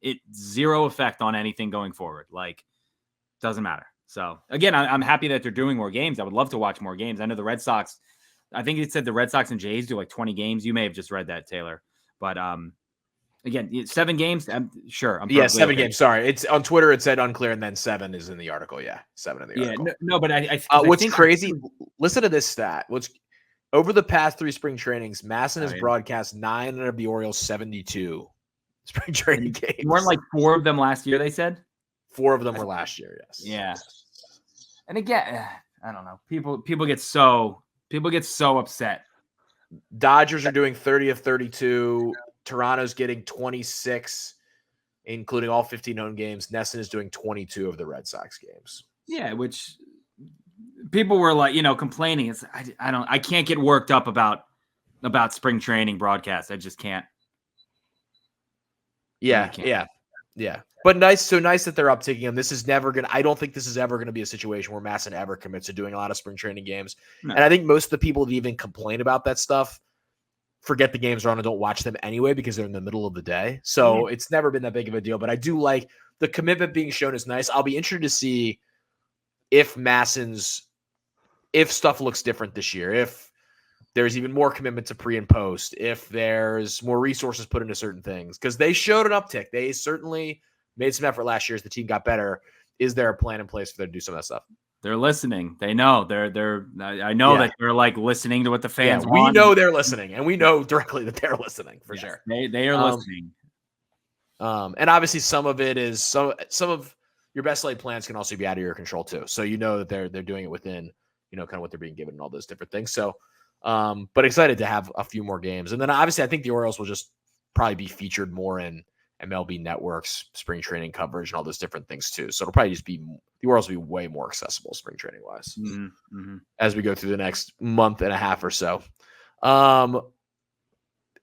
It zero effect on anything going forward. Like doesn't matter. So again, I'm happy that they're doing more games. I would love to watch more games. I know the Red Sox, I think it said the Red Sox and Jays do like 20 games. You may have just read that, Taylor, but, again, 7 games. Sure. 7 games. Sorry, it's on Twitter. It said unclear, and then 7 is in the article. Yeah, 7 in the article. No, but I what's crazy? Listen to this stat. Over the past 3 spring trainings, Masson has broadcast 9 out of the Orioles' 72 spring training games. Weren't like 4 of them last year? They said 4 of them were last year. Yes. Yeah. And again, I don't know. People get so upset. Dodgers are doing 30 of 32. Toronto's getting 26, including all 15 home games. Nesson is doing 22 of the Red Sox games. Yeah, which people were like, complaining. It's I can't get worked up about spring training broadcasts. I just can't. Yeah. But nice that they're uptaking them. I don't think this is ever going to be a situation where Masson ever commits to doing a lot of spring training games. No. And I think most of the people that even complain about that stuff forget the games are on and don't watch them anyway because they're in the middle of the day. So it's never been that big of a deal. But I do like the commitment being shown is nice. I'll be interested to see if stuff looks different this year, if there's even more commitment to pre and post, if there's more resources put into certain things, because they showed an uptick. They certainly made some effort last year as the team got better. Is there a plan in place for them to do some of that stuff? They're listening. They know I know that they're like listening to what the fans want. We know they're listening, and we know directly that they're listening for sure. They are listening. And obviously some of it is some of your best laid plans can also be out of your control too. So that they're doing it within, kind of what they're being given and all those different things. So but excited to have a few more games. And then obviously I think the Orioles will just probably be featured more in MLB Network's spring training coverage and all those different things too. So it'll probably just be the Orioles will be way more accessible spring training wise as we go through the next month and a half or so.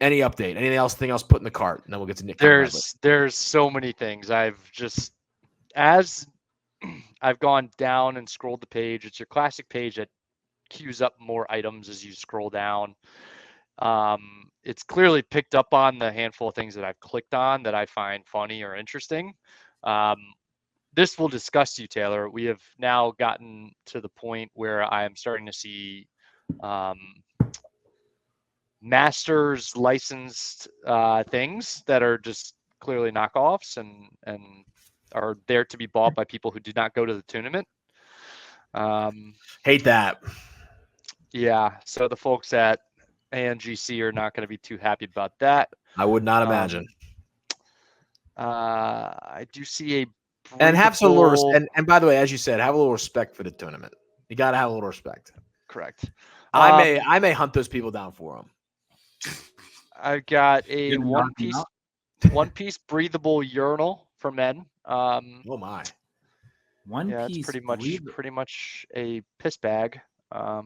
Any update? Anything else put in the cart? And then we'll get to Nick. There's so many things. As I've gone down and scrolled the page, it's your classic page that queues up more items as you scroll down. It's clearly picked up on the handful of things that I've clicked on that I find funny or interesting. This will disgust you, Taylor. We have now gotten to the point where I am starting to see Masters licensed things that are just clearly knockoffs and are there to be bought by people who did not go to the tournament. Hate that. Yeah, so the folks at ANGC are not going to be too happy about that. I would not imagine. I do see and have some little and by the way, as you said, have a little respect for the tournament. You got to have a little respect. Correct. I may hunt those people down for them. I've got a one piece breathable urinal for men. Oh my. One piece. It's pretty much a piss bag. What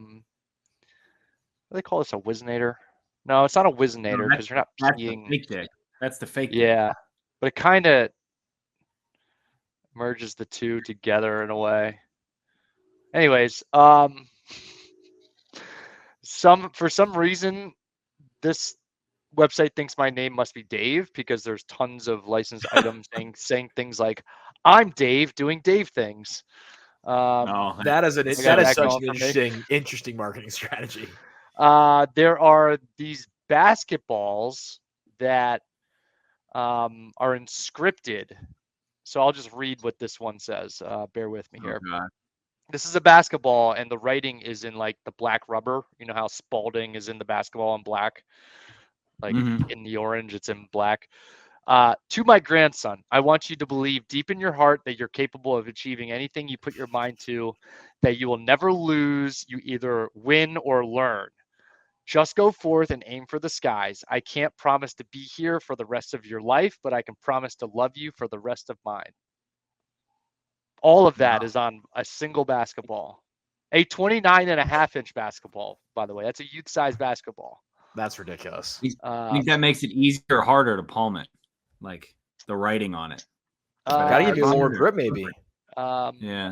do they call this, a Whizzinator? No, it's not a Whizzinator because you're not peeing. Fake dick. That's the fake dick. Yeah, but it kind of merges the two together in a way. Anyways, for some reason, this website thinks my name must be Dave because there's tons of licensed items saying things like, "I'm Dave doing Dave things." That is such an interesting marketing strategy. There are these basketballs that are inscripted. So I'll just read what this one says. Bear with me here. Okay. This is a basketball, and the writing is in like the black rubber. You know how Spalding is in the basketball in black? Like in the orange, it's in black. To my grandson, I want you to believe deep in your heart that you're capable of achieving anything you put your mind to, that you will never lose. You either win or learn. Just go forth and aim for the skies. I can't promise to be here for the rest of your life, but I can promise to love you for the rest of mine. All of that is on a single basketball. A 29.5-inch basketball, by the way. That's a youth-size basketball. That's ridiculous. I think that makes it easier or harder to palm it, like the writing on it. Gotta give you more grip, maybe. Yeah.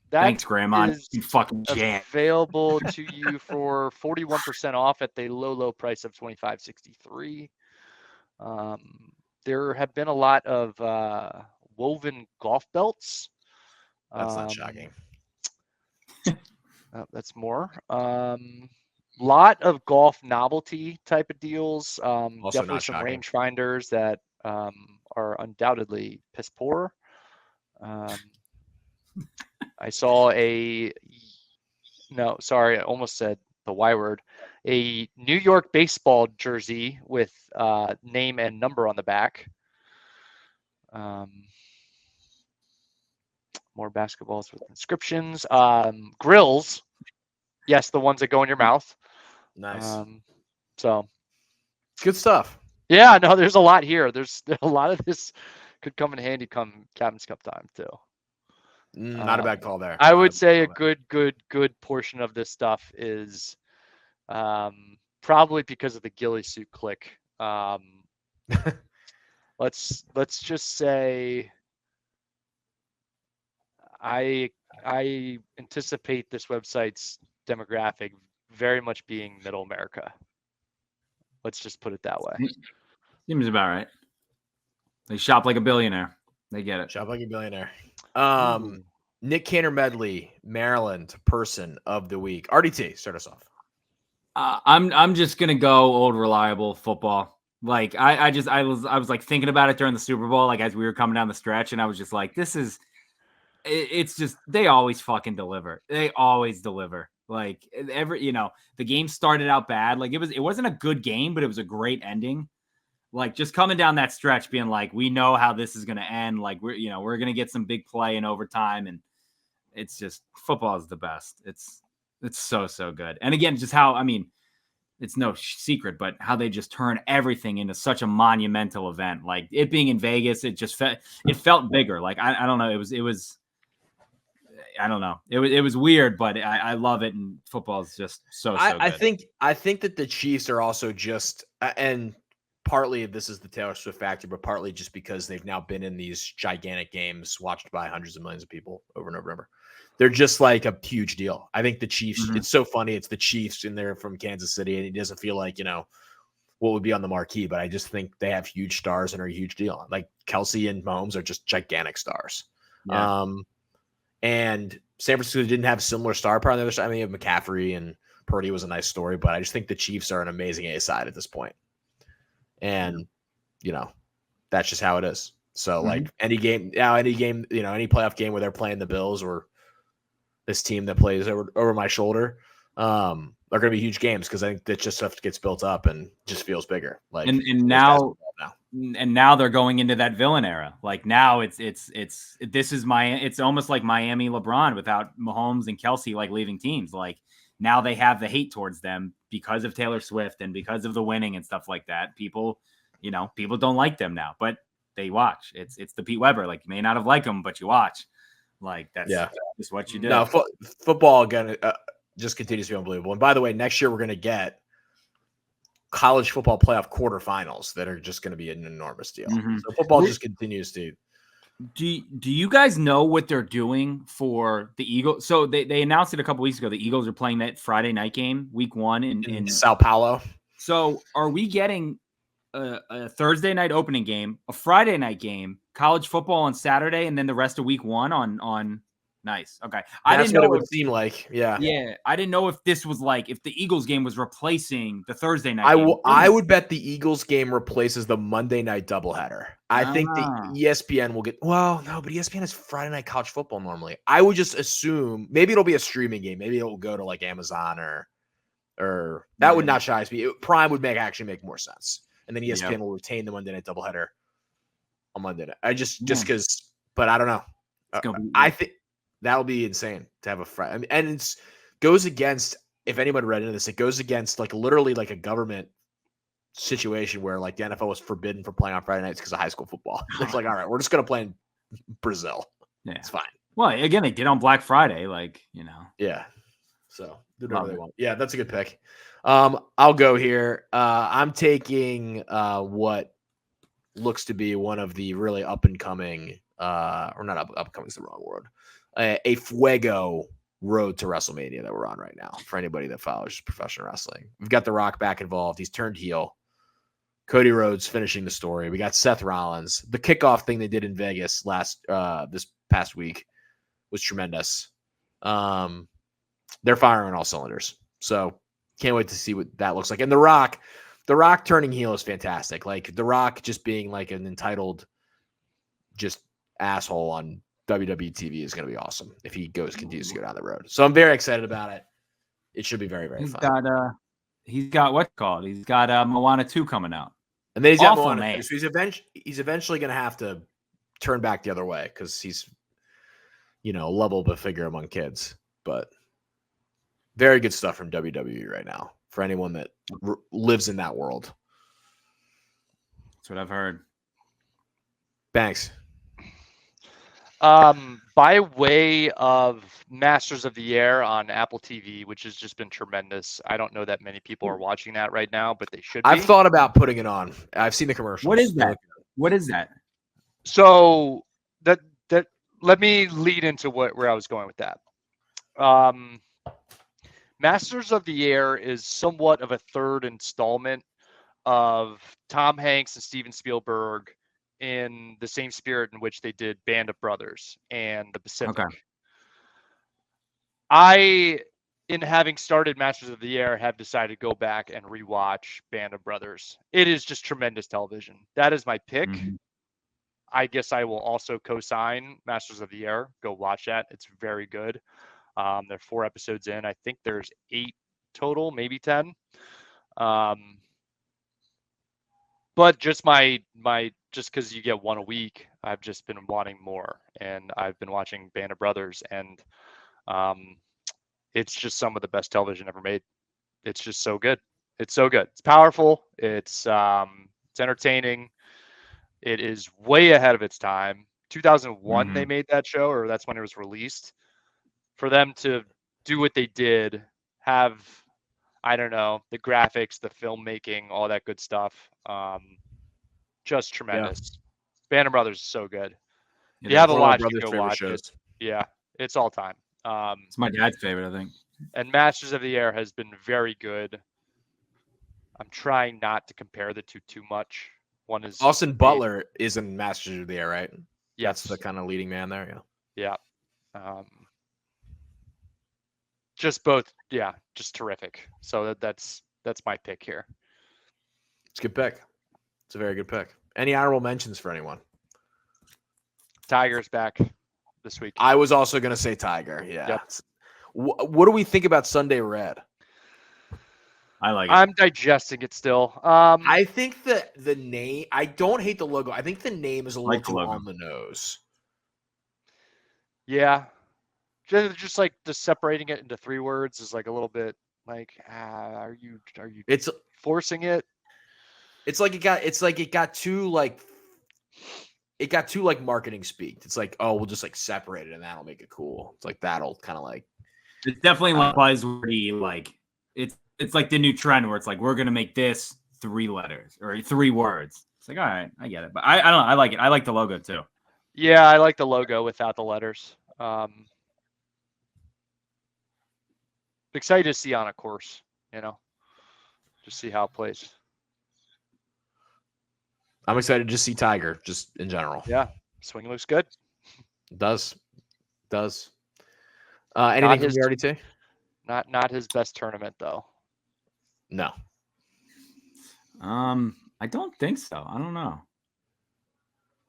Thanks, Grandma. You fucking jam. Available to you for 41% off at the low price of $25.63. There have been a lot of woven golf belts. That's not shocking. That's more. Lot of golf novelty type of deals. Definitely some rangefinders that are undoubtedly piss poor. I saw I almost said the Y word. A New York baseball jersey with name and number on the back. More basketballs with inscriptions. Grills. Yes, the ones that go in your mouth. Nice. So good stuff. Yeah, no, there's a lot here. There's a lot of this could come in handy come Captain's Cup time too. Not a bad call there. I would say a good portion of this stuff is probably because of the ghillie suit click. Let's just say I anticipate this website's demographic very much being middle America. Let's just put it that way. Seems about right. They shop like a billionaire. They get it. Shop like a billionaire. Nick Cantor Medley, Maryland person of the week. Arditti, start us off. I'm just gonna go old reliable football. Like I was like thinking about it during the Super Bowl, like as we were coming down the stretch, and I was just like, it's just they always fucking deliver. They always deliver. Like the game started out bad. Like it wasn't a good game, but it was a great ending. Like just coming down that stretch, being like, we know how this is gonna end. Like we're gonna get some big play in overtime, and it's just football is the best. It's so good. And again, just how it's no secret, but how they just turn everything into such a monumental event. Like it being in Vegas, it just felt bigger. Like I don't know, it was I don't know, it was weird, but I love it, and football is just so good. I think that the Chiefs are also just and partly this is the Taylor Swift factor, but partly just because they've now been in these gigantic games watched by hundreds of millions of people over and over and over. They're just like a huge deal. I think the Chiefs, it's so funny. It's the Chiefs in there from Kansas City, and it doesn't feel like, what would be on the marquee, but I just think they have huge stars and are a huge deal. Like Kelsey and Mahomes are just gigantic stars. Yeah. And San Francisco didn't have similar star power on the other side. I mean, McCaffrey and Purdy was a nice story, but I just think the Chiefs are an amazing A side at this point. And, that's just how it is. So like any playoff game where they're playing the Bills or this team that plays over my shoulder, are going to be huge games because I think that just stuff gets built up and just feels bigger. Like and now they're going into that villain era. Like now it's almost like Miami LeBron without Mahomes and Kelsey like leaving teams. Like now they have the hate towards them because of Taylor Swift and because of the winning and stuff like that. People don't like them now, but they watch. It's the Pete Weber. Like you may not have liked him, but you watch. Like that's just what you do. No, football again just continues to be unbelievable. And by the way, next year we're going to get college football playoff quarterfinals that are just going to be an enormous deal. So football just continues to. Do you guys know what they're doing for the Eagles? So they announced it a couple weeks ago. The Eagles are playing that Friday night game, week 1 in Sao Paulo. So are we getting a Thursday night opening game, a Friday night game, college football on Saturday, and then the rest of week 1 on nice. Okay. I didn't know what it would seem like. Yeah. Yeah. I didn't know if this was like if the Eagles game was replacing the Thursday night game. I would bet the Eagles game replaces the Monday night doubleheader. I think the ESPN will get but ESPN has Friday night college football normally. I would just assume maybe it'll be a streaming game. Maybe it'll go to like Amazon or that would not shock me. Prime would actually make more sense. And then ESPN will retain the Monday night doubleheader on Monday night. I just because, but I don't know. I think that'll be insane to have a Friday. I mean, and it goes against, if anyone read into this, it goes against like literally like a government situation where like the NFL was forbidden from playing on Friday nights because of high school football. It's like, all right, we're just going to play in Brazil. Yeah. It's fine. Well, again, they did on Black Friday, Yeah. So do whatever they want. Yeah, that's a good pick. I'll go here. I'm taking what looks to be one of the really up and coming, or not up and coming is the wrong word. A fuego road to WrestleMania that we're on right now for anybody that follows professional wrestling. We've got The Rock back involved. He's turned heel. Cody Rhodes finishing the story. We got Seth Rollins. The kickoff thing they did in Vegas this past week was tremendous. They're firing on all cylinders. So can't wait to see what that looks like. And The Rock turning heel is fantastic. Like The Rock just being like an entitled just asshole on WWE TV is going to be awesome if he continues to go down the road. So I'm very excited about it. It should be very, very fun. He's got what's called. He's got Moana 2 coming out. And then he's got Moana 2. So he's eventually going to have to turn back the other way because he's, a level of a figure among kids. But very good stuff from WWE right now for anyone that lives in that world. That's what I've heard. Thanks. By way of Masters of the Air on Apple TV, which has just been tremendous. I don't know that many people are watching that right now, but they should be. I've thought about putting it on. I've seen the commercials. What is that? What is that? So that let me lead into where I was going with that. Masters of the Air is somewhat of a third installment of Tom Hanks and Steven Spielberg in the same spirit in which they did Band of Brothers and The Pacific. Okay. In having started Masters of the Air, have decided to go back and rewatch Band of Brothers. It is just tremendous television. That is my pick. Mm-hmm. I guess I will also co-sign Masters of the Air. Go watch that. It's very good. There are 4 episodes in. I think there's 8 total, maybe 10. But just just because you get one a week, I've just been wanting more, and I've been watching Band of Brothers, and it's just some of the best television ever made. It's just so good. It's so good. It's powerful. It's entertaining. It is way ahead of its time. 2001 they made that show, or that's when it was released. For them to do what they did, have, I don't know, the graphics, the filmmaking, all that good stuff, just tremendous. Band of Brothers is so good. If you haven't watched it, go watch it. Yeah, it's all time. It's my dad's favorite, I think. And Masters of the Air has been very good. I'm trying not to compare the two too much. One is Austin Butler is in Masters of the Air, right? Yes. That's the kind of leading man there. Yeah. Just both. Yeah. Just terrific. So that's my pick here. It's a good pick. It's a very good pick. Any honorable mentions for anyone? Tiger's back this week. I was also going to say Tiger. Yeah. Yep. What do we think about Sunday Red? I like it. I'm digesting it still. I think that the name, I don't hate the logo. I think the name is a little too on the nose. Yeah. Just like just separating it into 3 words is like a little bit like, are you it's forcing it? It got too marketing speak. It's like, oh, we'll just like separate it and that'll make it cool. It's like that'll kind of like, it definitely implies like it's like the new trend where it's like we're gonna make this 3 letters or 3 words. It's like, all right, I get it, but I don't know. I like it. I like the logo too. Yeah, I like the logo without the letters. Excited to see on a course, just see how it plays. I'm excited to see Tiger just in general. Yeah, swing looks good. It does. Anything from the RDT? Not his best tournament though. No. I don't think so. I don't know.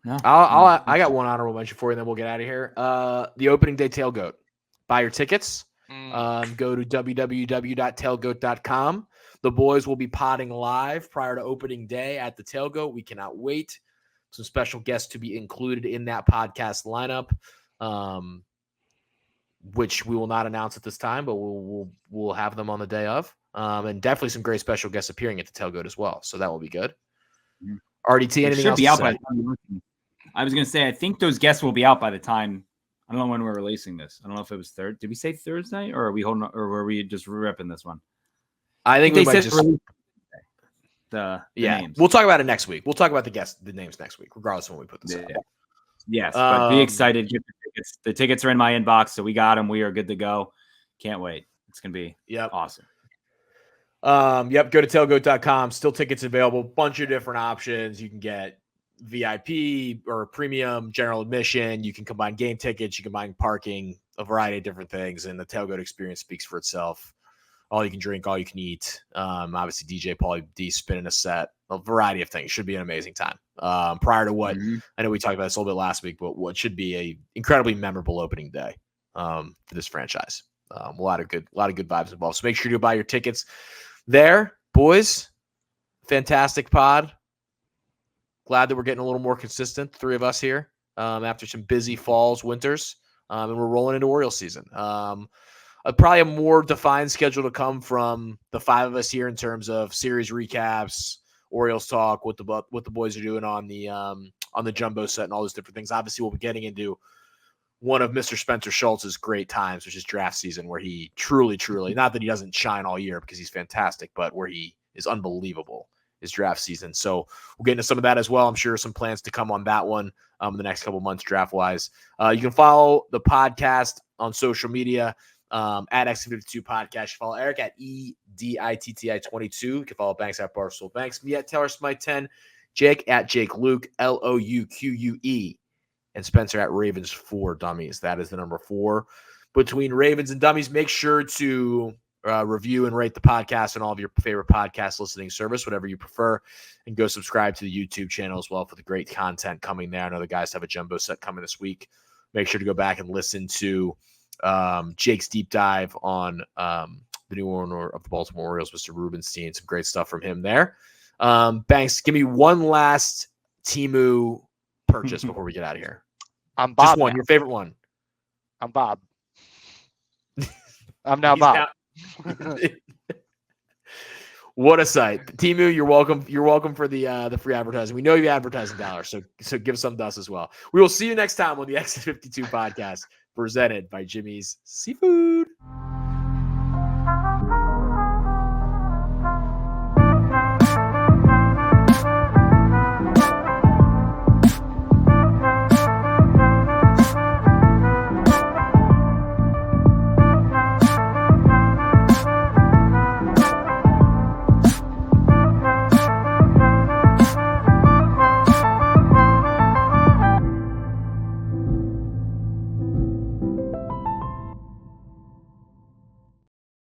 No. I got one honorable mention for you, and then we'll get out of here. The opening day tailgate. Buy your tickets. Go to www.tailgate.com. The boys will be potting live prior to opening day at the tailgate. We cannot wait. Some special guests to be included in that podcast lineup, which we will not announce at this time, but we'll have them on the day of. And definitely some great special guests appearing at the tailgate as well. So that will be good. RDT, anything else? I was going to say, I think those guests will be out by the time. I don't know when we're releasing this. I don't know if it was Did we say Thursday, or are we holding, or were we just ripping this one? I think we might just the names. We'll talk about it next week. We'll talk about the names next week, regardless of when we put this out. Yes, but be excited. Get the tickets. The tickets are in my inbox, so we got them. We are good to go. Can't wait. It's gonna be awesome. Go to tailgate.com. Still tickets available. Bunch of different options. You can get VIP or premium, general admission. You can combine game tickets. You can combine parking, a variety of different things. And the tailgate experience speaks for itself. All you can drink, all you can eat. Obviously, DJ Pauly D spinning a set. A variety of things. Should be an amazing time. Prior to what I know we talked about this a little bit last week, but what should be a incredibly memorable opening day for this franchise. A lot of good vibes involved. So make sure you buy your tickets there, boys. Fantastic pod. Glad that we're getting a little more consistent, 3 of us here, after some busy falls, winters, and we're rolling into Orioles season. Probably a more defined schedule to come from the 5 of us here in terms of series recaps, Orioles talk, what the boys are doing on the jumbo set and all those different things. Obviously, we'll be getting into one of Mr. Spencer Schultz's great times, which is draft season, where he truly, not that he doesn't shine all year because he's fantastic, but where he is unbelievable is draft season. So we'll get into some of that as well. I'm sure some plans to come on that one in the next couple months draft-wise. You can follow the podcast on social media at X52 Podcast. You follow Eric at EDITTI22. You can follow Banks at Barstool Banks. Me at Taylor Smyth 10. Jake at Jake Louque, LOUQUE. And Spencer at Ravens 4 Dummies. That is the number 4 between Ravens and Dummies. Make sure to review and rate the podcast on all of your favorite podcast listening service, whatever you prefer, and go subscribe to the YouTube channel as well for the great content coming there. I know the guys have a jumbo set coming this week. Make sure to go back and listen to Jake's deep dive on the new owner of the Baltimore Orioles, Mr. Rubenstein. Some great stuff from him there. Banks, give me one last Temu purchase before we get out of here. I'm Bob. Just one, now. your favorite one. I'm Bob. I'm now Bob. What a sight. Temu, you're welcome. You're welcome for the free advertising. We know you advertising dollars, so give some to us as well. We will see you next time on the Exit 52 podcast presented by Jimmy's Seafood.